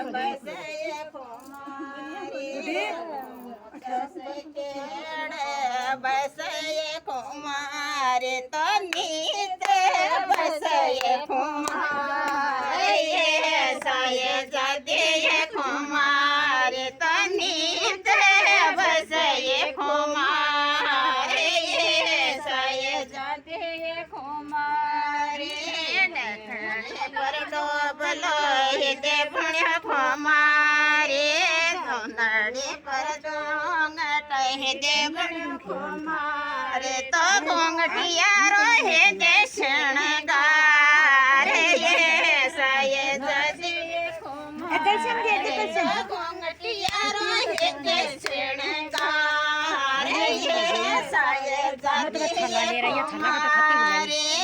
બસય કુમારી બસય કુમારી તો નીતે બસય કુમારી સાય જદય કુમારી તો નીતે બસય કુમારી સાય જદય કુમારી ડખણે પર ડોબલો હિતે ભણ્યા કુમારી ધોંદડી પર ડોંગટ હિતે ભણ્યા કુમારી તો ઘોંઘટિયારો હિતે શણગાર સાય જદય કુમારી ઘોંઘટિયારો હિતે શણગાર સાય જદય કુમારી